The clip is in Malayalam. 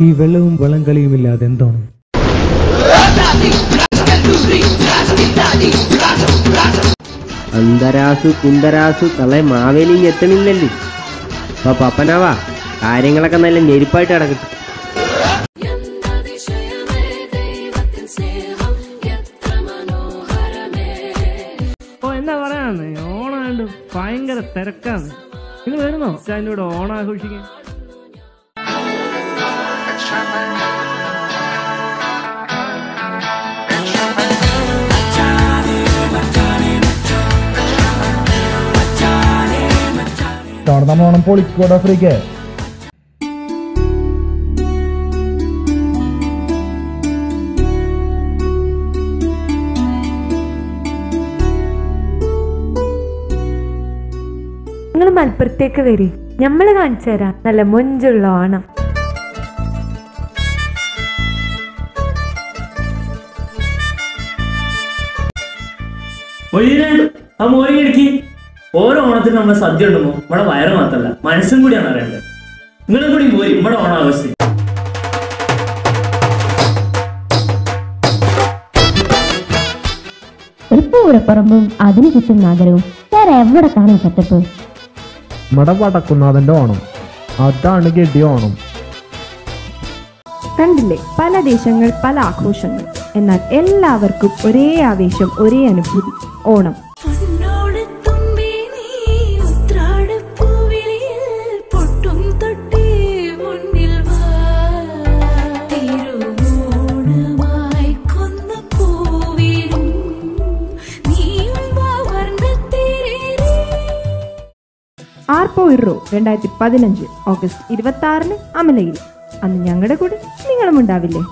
ഈ വെള്ളവും വളംകളിയും ഇല്ലാതെ എന്താണ്? അന്തരാസു കുന്തരാസു തള്ളെ മാവേലി എത്തണില്ലല്ലേ. അപ്പൊ പപ്പനാവാ കാര്യങ്ങളൊക്കെ നല്ല ഞെരിപ്പായിട്ട് കിടക്കട്ടെ. എന്താ പറയാന്ന്, ഓണാണ്ട് ഭയങ്കര തിരക്കാണ്. നിങ്ങൾ വരുന്നോ അതിൻ്റെ കൂടെ ഓണം ആഘോഷിക്കാൻ? ഓണം പൊളിക്കോട് ആഫ്രിക്ക. നിങ്ങൾ മലപ്പുറത്തേക്ക് വരി, ഞമ്മള് കാണിച്ചു തരാം നല്ല മൊഞ്ചുള്ള ഓണം. ഓരോ ഓണത്തിന് നമ്മുടെ സദ്യ ഉണ്ടെന്നോ ഇവിടെ വയറ് മാത്രല്ല മനസ്സും കൂടിയാണ് അറിയേണ്ടത്. നിങ്ങളും കൂടി പോയി ഇവിടെ ഓണാവശ്യം. ഒരു പൂരപ്പറമ്പും അതിന് ചുറ്റും നഗരവും വേറെ എവിടെ കാണാൻ സെറ്റപ്പ്? നമ്മുടെ വടക്കുന്നാഥന്റെ ഓണം, അതാണ് ഗഡി ഓണം. കണ്ടില്ലേ, പല ദേശങ്ങൾ പല ആഘോഷങ്ങൾ, എന്നാൽ എല്ലാവർക്കും ഒരേ ആവേശം, ഒരേ അനുഭൂതി, ഓണം. ആർപ്പോ ഇറോ 2015 ഓഗസ്റ്റ് 26 അമലയിൽ. അന്ന് ഞങ്ങളുടെ കൂടെ നിങ്ങളും ഉണ്ടാവില്ലേ?